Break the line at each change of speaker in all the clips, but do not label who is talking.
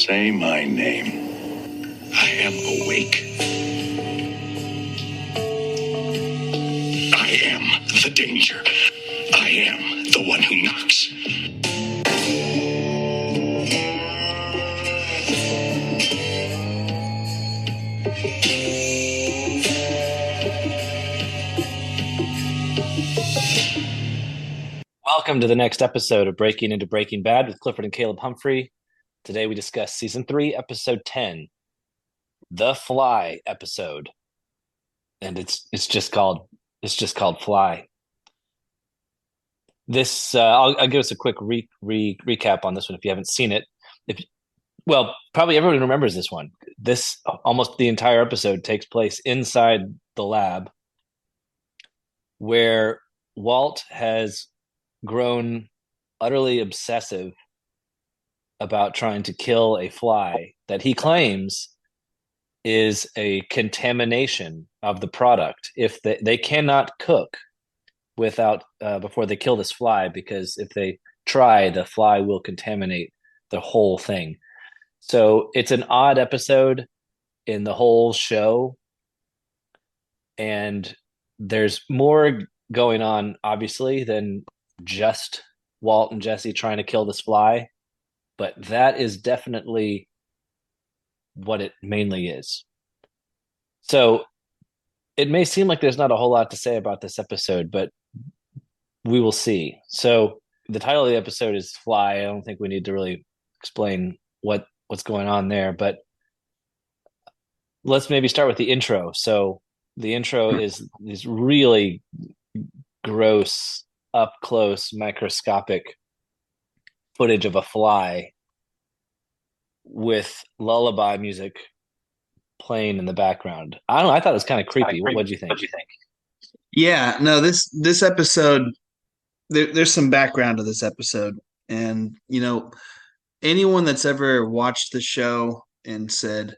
Say my name. I am awake. I am the danger. I am the one who knocks.
Welcome to the next episode of Breaking into Breaking Bad with Clifford and Caleb Humphrey. Today we discuss Season 3, Episode 10, The Fly episode. And it's just called Fly. This I'll give us a quick recap on this one if you haven't seen it. Probably everyone remembers this one. This almost the entire episode takes place inside the lab where Walt has grown utterly obsessive about trying to kill a fly that he claims is a contamination of the product. If they cannot cook without before they kill this fly, because if they try, the fly will contaminate the whole thing. So it's an odd episode in the whole show, and there's more going on, obviously, than just Walt and Jesse trying to kill this fly, but that is definitely what it mainly is. So it may seem like there's not a whole lot to say about this episode, but we will see. So the title of the episode is Fly. I don't think we need to really explain what's going on there, but let's maybe start with the intro. So the intro is these really gross, up close, microscopic footage of a fly with lullaby music playing in the background. I don't know. I thought it was kind of creepy. What do you think?
Yeah, no, this episode, there's some background to this episode, and anyone that's ever watched the show and said,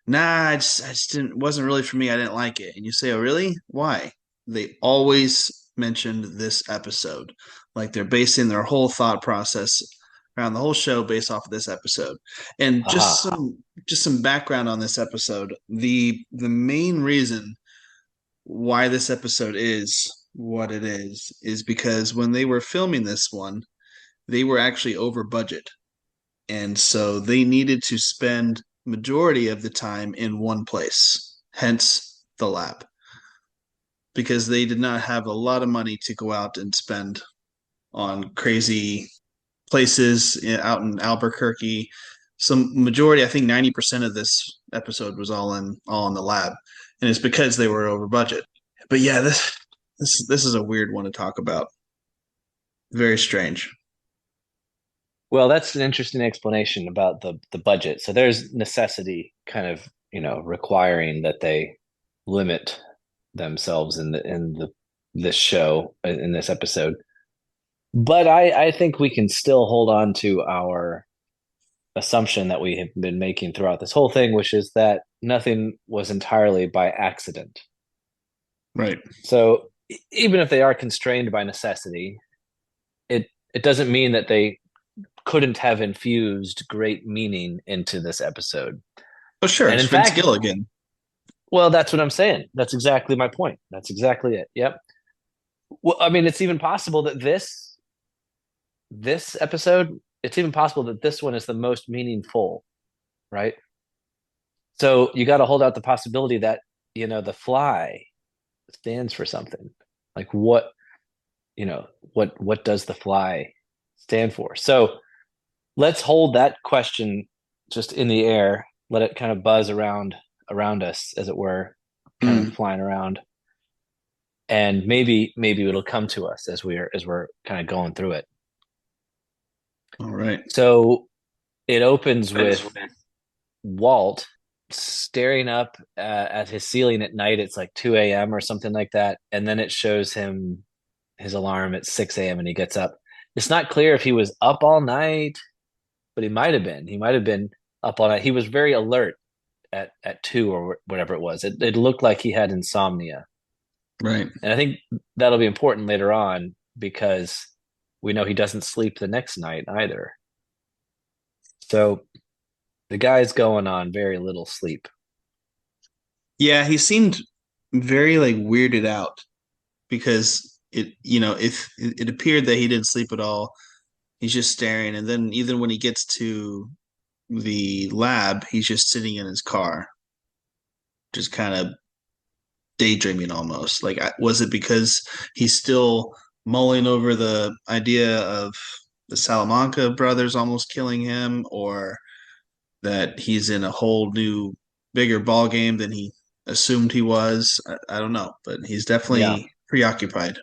"Nah, I just didn't, wasn't really for me. I didn't like it," and you say, "Oh, really? Why?" They always mentioned this episode, like they're basing their whole thought process around the whole show based off of this episode. And just some background on this episode. The main reason why this episode is what it is because when they were filming this one, they were actually over budget. And so they needed to spend majority of the time in one place, hence the lab, because they did not have a lot of money to go out and spend on crazy places out in Albuquerque. Some majority, I think 90% of this episode was all in the lab, and it's because they were over budget. But yeah, this is a weird one to talk about. Very strange.
Well, that's an interesting explanation about the budget. So there's necessity kind of, requiring that they limit themselves in this show in this episode. But I think we can still hold on to our assumption that we have been making throughout this whole thing, which is that nothing was entirely by accident.
Right.
So even if they are constrained by necessity, it doesn't mean that they couldn't have infused great meaning into this episode.
Oh, sure.
And
It's
in
Vince
fact,
Gilligan.
well, that's what I'm saying. That's exactly my point. That's exactly it. Yep. Well, I mean, it's even possible that this episode, it's even possible that this one is the most meaningful, right? So you got to hold out the possibility that, the fly stands for something. Like what does the fly stand for? So let's hold that question just in the air, let it kind of buzz around us, as it were, kind of
Mm.
flying around. And maybe it'll come to us as we're kind of going through it.
All right.
So it opens with Walt staring up at his ceiling at night. It's like 2 a.m. or something like that. And then it shows him his alarm at 6 a.m. and he gets up. It's not clear if he was up all night, but he might have been. He might have been up all night. He was very alert at 2 or whatever it was. It looked like he had insomnia.
Right.
And I think that'll be important later on because we know he doesn't sleep the next night either. So The guy's going on very little sleep.
Yeah, he seemed very like weirded out because if it appeared that he didn't sleep at all, he's just staring, and then even when he gets to the lab, he's just sitting in his car, just kind of daydreaming almost. Like, was it because he's still mulling over the idea of the Salamanca brothers almost killing him, or that he's in a whole new, bigger ball game than he assumed he was? I don't know, but he's
Yeah.
definitely preoccupied.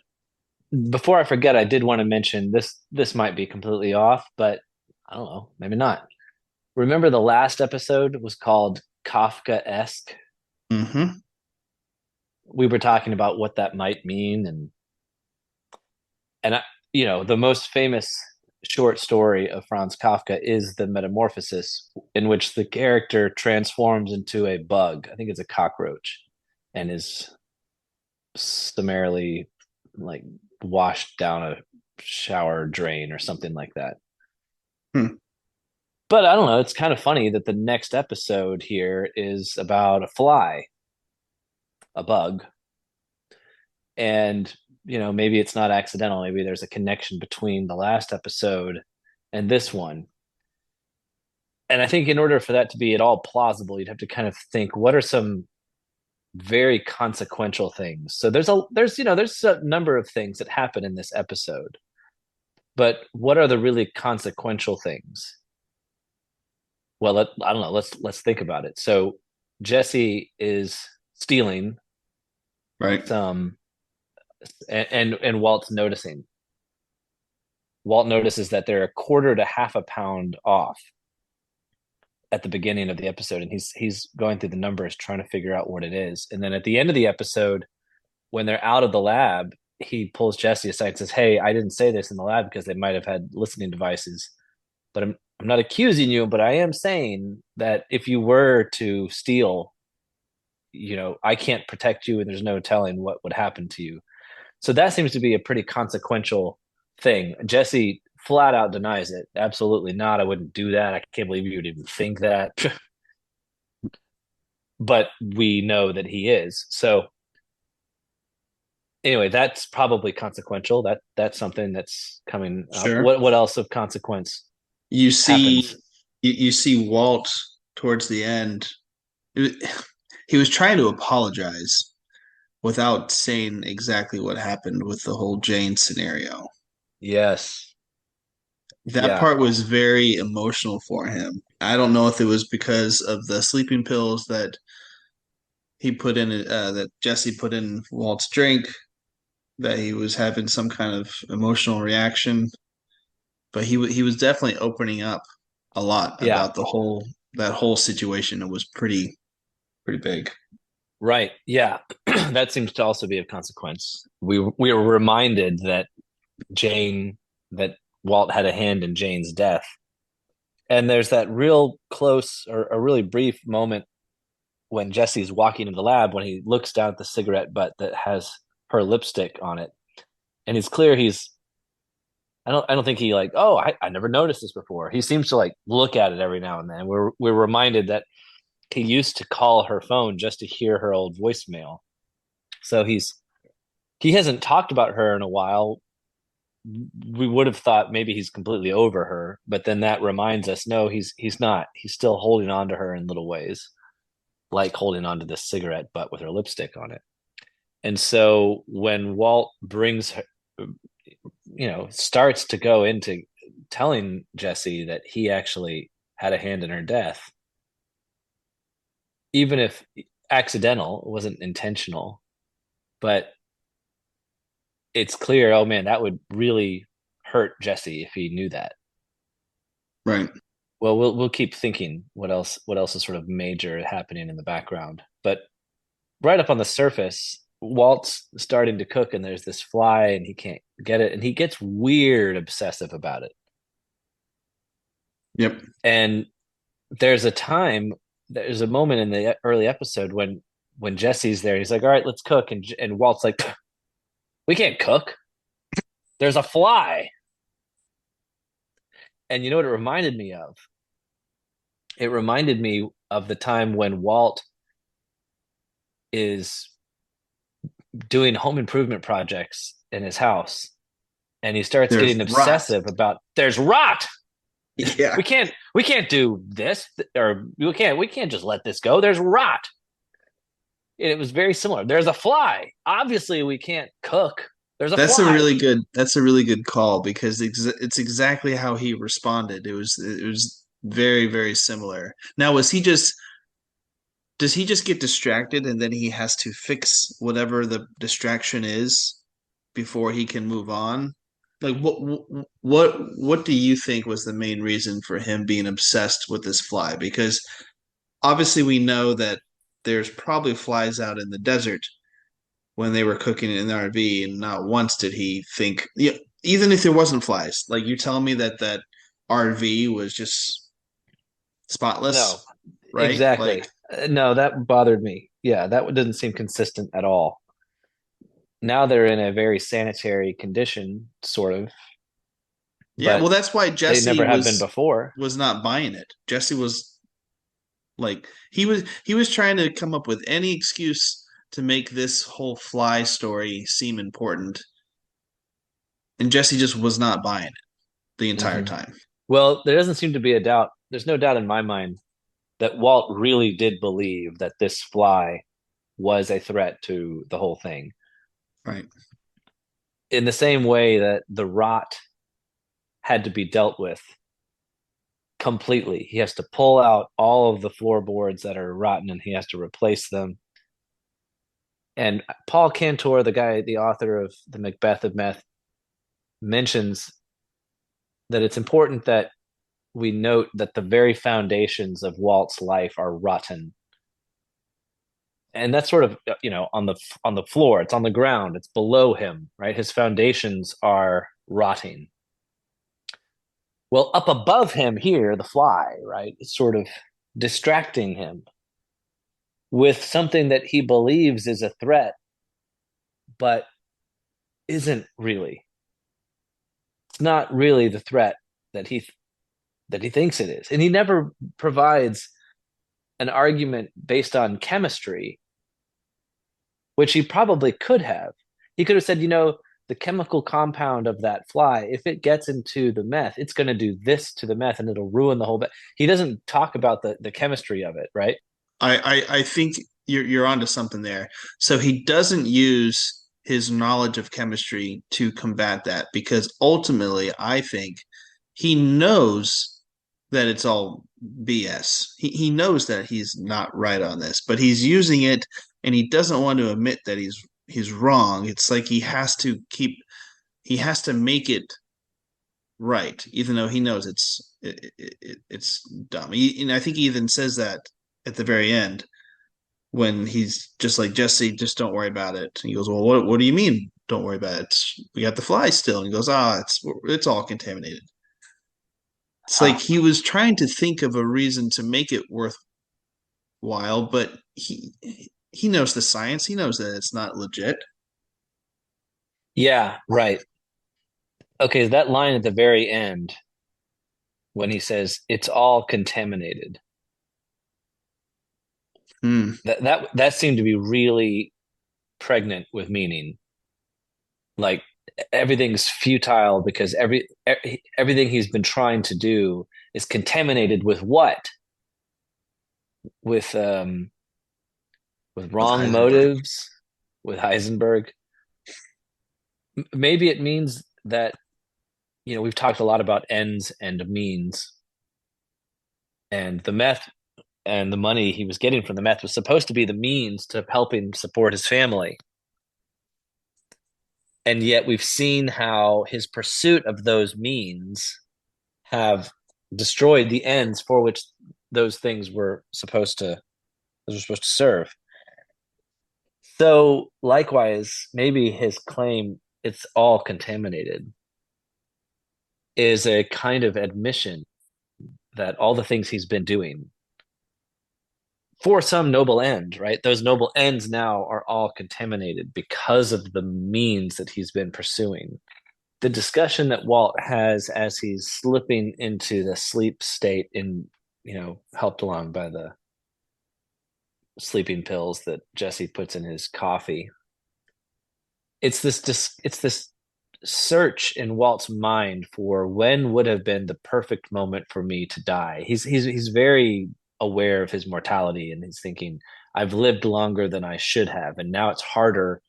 Before I forget, I did want to mention this. This might be completely off, but I don't know, maybe not. Remember the last episode was called Kafka-esque?
Hmm.
We were talking about what that might mean, and the most famous short story of Franz Kafka is the Metamorphosis, in which the character transforms into a bug. I think it's a cockroach, and is summarily like washed down a shower drain or something like that.
Hmm.
But I don't know. It's kind of funny that the next episode here is about a fly, a bug, and maybe it's not accidental. Maybe there's a connection between the last episode and this one. And I think in order for that to be at all plausible, you'd have to kind of think, what are some very consequential things? So there's a number of things that happen in this episode, but what are the really consequential things? Well, I don't know. Let's think about it. So Jesse is stealing
Right.
some, and Walt's noticing. Walt notices that they're a quarter to half a pound off at the beginning of the episode, and he's going through the numbers trying to figure out what it is. And then at the end of the episode, when they're out of the lab, he pulls Jesse aside and says, "Hey, I didn't say this in the lab because they might have had listening devices, but I'm not accusing you, but I am saying that if you were to steal, I can't protect you, and there's no telling what would happen to you." So that seems to be a pretty consequential thing. Jesse flat out denies it. Absolutely not. I wouldn't do that. I can't believe you would even think that. But we know that he is. So anyway, that's probably consequential. That's something that's coming up.
Sure.
What else of consequence
You see,
happens?
you see Walt towards the end. He was trying to apologize without saying exactly what happened with the whole Jane scenario.
Yes.
That
Yeah.
part was very emotional for him. I don't know if it was because of the sleeping pills that he put in, that Jesse put in Walt's drink, that he was having some kind of emotional reaction, but he was definitely opening up a lot
Yeah.
about that whole situation. It was pretty big.
Right. Yeah. That seems to also be of consequence. We were reminded that Walt had a hand in Jane's death. And there's that real close or a really brief moment when Jesse's walking in the lab when he looks down at the cigarette butt that has her lipstick on it. And it's clear I don't think he like, oh, I never noticed this before. He seems to like look at it every now and then. We're reminded that he used to call her phone just to hear her old voicemail. So he hasn't talked about her in a while. We would have thought maybe he's completely over her, but then that reminds us, no, he's not. He's still holding on to her in little ways, like holding on to this cigarette butt with her lipstick on it. And so when Walt brings her, starts to go into telling Jesse that he actually had a hand in her death, even if accidental, it wasn't intentional, but it's clear, oh man, that would really hurt Jesse if he knew that.
Right.
Well, we'll keep thinking what else is sort of major happening in the background. But right up on the surface, Walt's starting to cook and there's this fly and he can't get it and he gets weird obsessive about it.
Yep.
And there's a moment in the early episode when Jesse's there, he's like, "All right, let's cook." And Walt's like, "We can't cook. There's a fly." And you know what it reminded me of It reminded me of the time when Walt is doing home improvement projects in his house, and he starts
There's
getting
rot.
obsessive about there's rot.
Yeah.
We can't do this, or we can't just let this go. There's rot. And it was very similar. There's a fly. Obviously, we can't cook. There's a fly.
That's a really good call because it's exactly how he responded. It was very, very similar. Now, was he just does he just get distracted and then he has to fix whatever the distraction is before he can move on? Like what do you think was the main reason for him being obsessed with this fly? Because obviously we know that there's probably flies out in the desert when they were cooking in the RV, and not once did he think, yeah, even if there wasn't flies, like you telling me that that RV was just
No,
spotless, right?
exactly.
Like,
No, that bothered me. Yeah, that doesn't seem consistent at all. Now they're in a very sanitary condition, sort of,
yeah, well,
but
that's why
they
Jesse
never have been before.
was not buying it. Jesse was like he was trying to come up with any excuse to make this whole fly story seem important, and Jesse just was not buying it the entire
Mhm.
time.
Well, there doesn't seem to be a doubt. There's no doubt in my mind that Walt really did believe that this fly was a threat to the whole thing.
Right.
In the same way that the rot had to be dealt with completely. He has to pull out all of the floorboards that are rotten and he has to replace them. And Paul Cantor, the guy, the author of The Macbeth of Meth, mentions that it's important that we note that the very foundations of Walt's life are rotten. And that's sort of, on the floor, it's on the ground, it's below him, right? His foundations are rotting. Well, up above him here, the fly, right, is sort of distracting him with something that he believes is a threat, but isn't really. It's not really the threat that he thinks it is, and he never provides an argument based on chemistry, which he probably could have. He could have said, the chemical compound of that fly, if it gets into the meth, it's going to do this to the meth and it'll ruin the whole. He doesn't talk about the chemistry of it, right?
I think you're onto something there. So he doesn't use his knowledge of chemistry to combat that because ultimately I think he knows that it's all BS. He knows that he's not right on this, but he's using it and he doesn't want to admit that he's wrong. It's like he has to make it right, even though he knows it's dumb. And I think he even says that at the very end when he's just like, Jesse, just don't worry about it. And he goes, well, what do you mean? Don't worry about it. We got the fly still. And he goes, it's all contaminated. It's like
Ah,
he was trying to think of a reason to make it worthwhile, but he knows the science. He knows that it's not legit.
yeah, right. Okay, that line at the very end when he says it's all contaminated.
Hmm.
That seemed to be really pregnant with meaning. Like everything's futile because everything he's been trying to do is contaminated with what? With with
With
wrong
Heisenberg.
motives, with Heisenberg. Maybe it means that we've talked a lot about ends and means, and the meth and the money he was getting from the meth was supposed to be the means to help him support his family. And yet we've seen how his pursuit of those means have destroyed the ends for which those things were supposed to serve. So likewise, maybe his claim it's all contaminated is a kind of admission that all the things he's been doing for some noble end, right? Those noble ends now are all contaminated because of the means that he's been pursuing. The discussion that Walt has as he's slipping into the sleep state in helped along by the sleeping pills that Jesse puts in his coffee. It's this search in Walt's mind for when would have been the perfect moment for me to die. He's very aware of his mortality, and he's thinking, I've lived longer than I should have, and now it's harder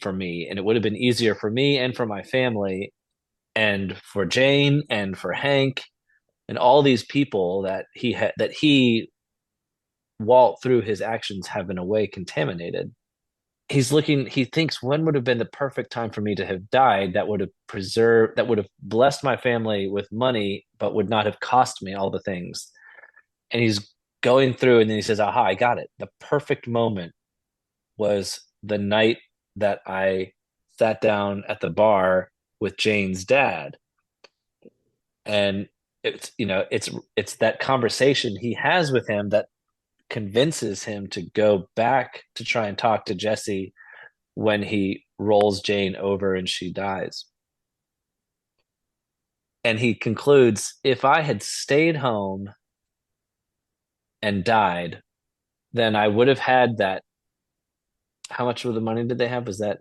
for me, and it would have been easier for me and for my family and for Jane and for Hank and all these people that he Walt through his actions have in a way contaminated. He thinks, when would have been the perfect time for me to have died, that would have blessed my family with money but would not have cost me all the things. And he's going through, and then he says, aha, I got it. The perfect moment was the night that I sat down at the bar with Jane's dad. And it's that conversation he has with him that convinces him to go back to try and talk to Jesse when he rolls Jane over and she dies. And he concludes, if I had stayed home and died, then I would have had that. How much of the money did they have? Was that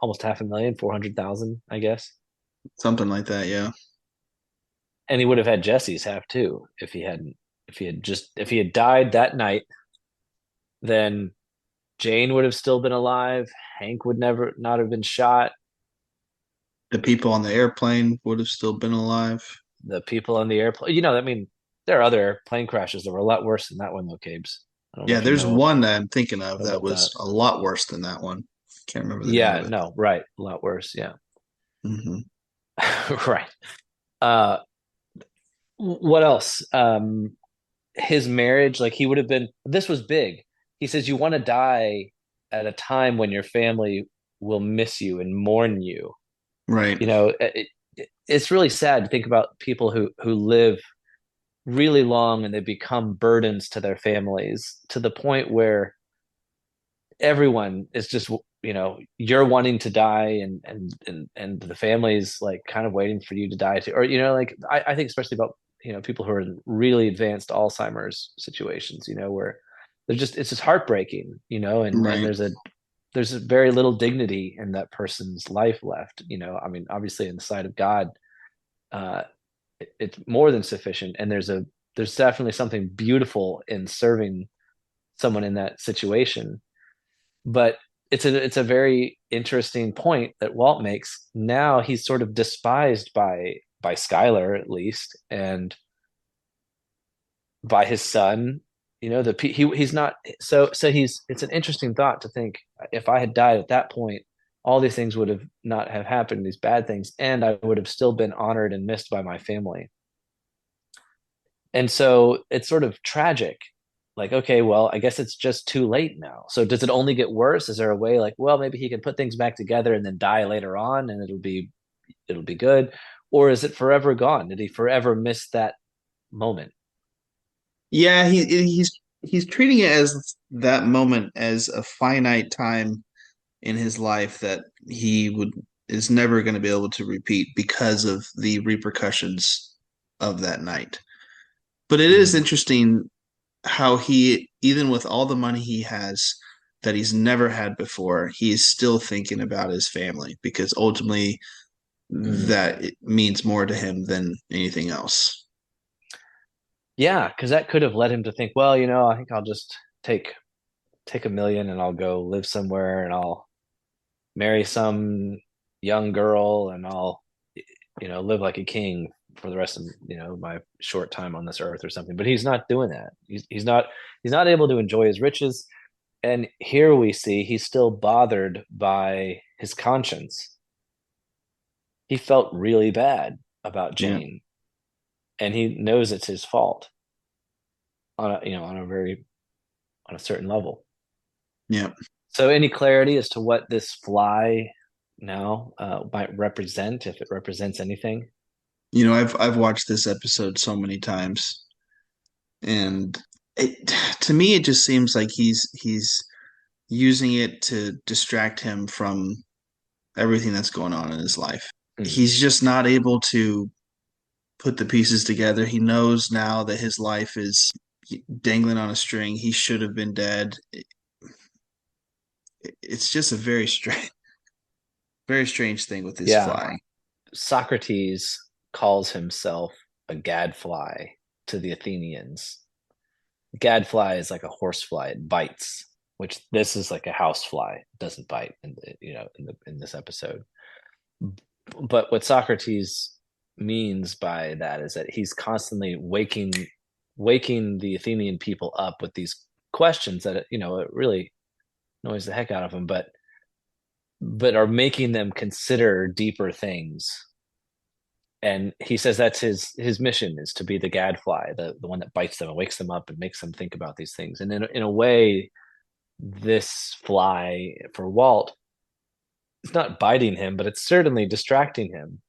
almost 500,000, 400,000, I guess?
Something like that, yeah.
And he would have had Jesse's half too if he had died that night. Then Jane would have still been alive. Hank would never not have been shot.
The people on the airplane would have still been alive.
The people on the airplane, I mean, there are other plane crashes that were a lot worse than that one, though, Cabes. I don't know
Yeah,
if you
there's
know
one that I'm thinking of that
about that.
was a lot worse than that one. Can't remember the name
Yeah,
of it.
no, right. A lot worse. Yeah.
Hmm.
Right. Uh, what else? His marriage, like he would have been, this was big. He says, you want to die at a time when your family will miss you and mourn you.
Right.
It's really sad to think about people who live really long and they become burdens to their families to the point where everyone is just you're wanting to die, and the family's like kind of waiting for you to die too. Or like I think especially about people who are in really advanced Alzheimer's situations, where it's just heartbreaking, and
Right.
there's very little dignity in that person's life left. I mean, obviously in the sight of God, uh it's more than sufficient, and there's definitely something beautiful in serving someone in that situation. But it's a very interesting point that Walt makes. Now he's sort of despised by Skylar, at least, and by his son. He's not, so he's it's an interesting thought to think, if I had died at that point, all these things would have not have happened, these bad things, and I would have still been honored and missed by my family. And so it's sort of tragic. Like, okay, well, I guess it's just too late now. So does it only get worse? Is there a way, like, well, maybe he can put things back together and then die later on and it'll be good? Or is it forever gone? Did he forever miss that moment?
Yeah, he's treating it as that moment as a finite time in his life that he would is never going to be able to repeat because of the repercussions of that night. But it is
Mm,
interesting how he, even with all the money he has that he's never had before, he is still thinking about his family because ultimately
mm.
that it means more to him than anything else.
Yeah, because that could have led him to think, well, I think I'll just take 1 million and I'll go live somewhere and I'll marry some young girl and I'll live like a king for the rest of my short time on this earth or something. But he's not doing that. He's not able to enjoy his riches. And here we see he's still bothered by his conscience. He felt really bad about
Yeah.
Jane, and he knows it's his fault on a certain level.
Yeah.
So, any clarity as to what this fly now might represent, if it represents anything?
I've watched this episode so many times, and to me it just seems like he's using it to distract him from everything that's going on in his life.
Mm,
He's just not able to put the pieces together. He knows now that his life is dangling on a string. He should have been dead. It's just a very strange thing with this
Yeah.
fly.
Socrates calls himself a gadfly to the Athenians. Gadfly is like a horsefly; it bites. Which this is like a housefly; it doesn't bite in this episode. But what Socrates means by that is that he's constantly waking the Athenian people up with these questions that it really annoys the heck out of them, but are making them consider deeper things. And he says that's his mission, is to be the gadfly, the one that bites them and wakes them up and makes them think about these things. And in a way, this fly for Walt, it's not biting him, but it's certainly distracting him.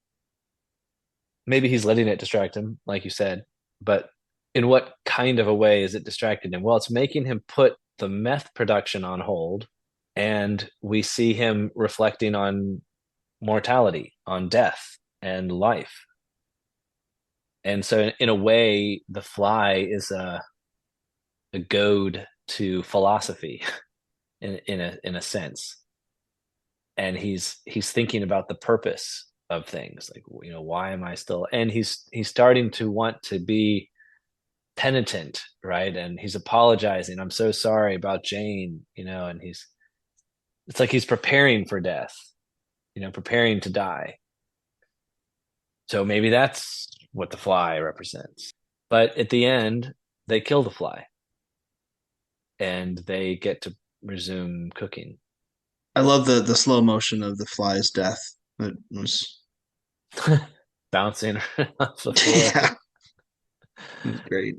Maybe he's letting it distract him, like you said, but in what kind of a way is it distracting him? Well, it's making him put the meth production on hold, and we see him reflecting on mortality, on death and life. And so in a way, the fly is a goad to philosophy in a sense. And he's thinking about the purpose of things, like, why am I still, and he's starting to want to be penitent, right? And he's apologizing. I'm so sorry about Jane, and it's like he's preparing for death, preparing to die. So maybe that's what the fly represents. But at the end, they kill the fly and they get to resume cooking.
I love the slow motion of the fly's death. It was
Bouncing off the floor.
yeah, it was great.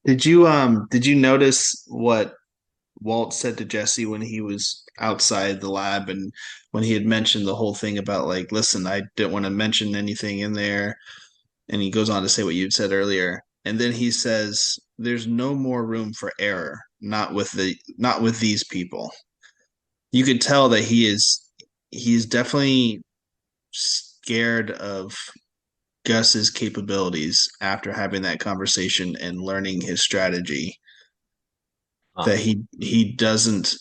Did you notice what Walt said to Jesse when he was outside the lab and when he had mentioned the whole thing about, like, listen, I didn't want to mention anything in there, and he goes on to say what you'd said earlier, and then he says there's no more room for error, not with these people. You could tell that he's definitely scared of Gus's capabilities after having that conversation and learning his strategy. That he doesn't,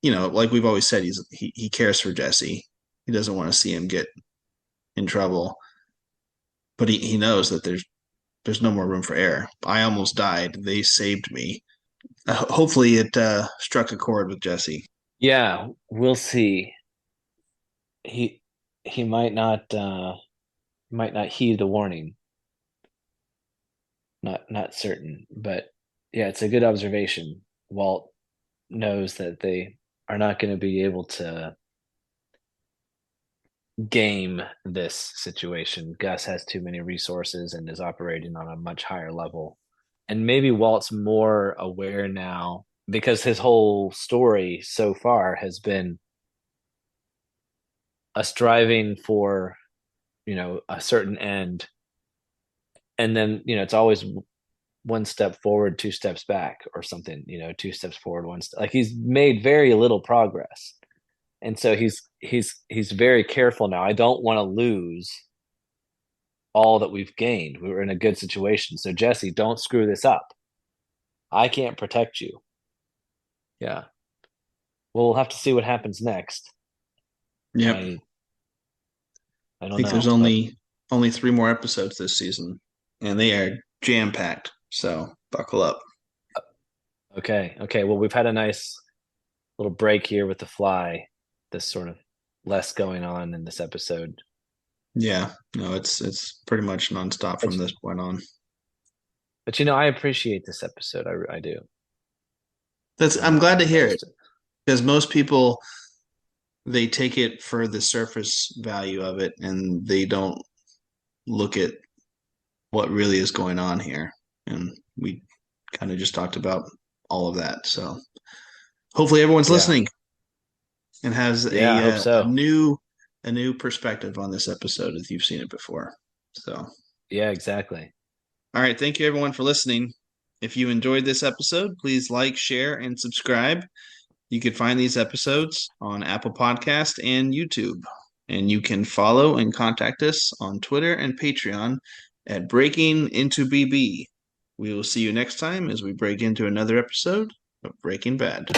like we've always said, he cares for Jesse. He doesn't want to see him get in trouble, but he knows that there's no more room for error. I almost died. They saved me. Hopefully, it struck a chord with Jesse.
Yeah, we'll see. He he might not heed the warning. Not certain, but yeah, it's a good observation. Walt knows that they are not going to be able to game this situation. Gus has too many resources and is operating on a much higher level. And maybe Walt's more aware now because his whole story so far has been a striving for, a certain end. And then, it's always one step forward, two steps back or something, two steps forward, one step. Like, he's made very little progress. And so he's very careful now. I don't want to lose all that we've gained. We were in a good situation. So Jesse, don't screw this up. I can't protect you. Yeah. Well, we'll have to see what happens next.
Yep.
I
I
don't
think
know.
there's only 3 more episodes this season, and they are jam packed. So buckle up.
Okay. Well, we've had a nice little break here with the fly. This sort of less going on in this episode.
Yeah, no, it's pretty much nonstop from this point on.
But I appreciate this episode. I do.
I'm glad to hear it, because most people, they take it for the surface value of it and they don't look at what really is going on here. And we kind of just talked about all of that. So hopefully everyone's listening and has
I hope so.
a new perspective on this episode if you've seen it before. So
yeah, exactly.
All right, thank you everyone for listening. If you enjoyed this episode, please like, share, and subscribe. You can find these episodes on Apple Podcast and YouTube. And you can follow and contact us on Twitter and Patreon at Breaking Into BB. We will see you next time as we break into another episode of Breaking Bad.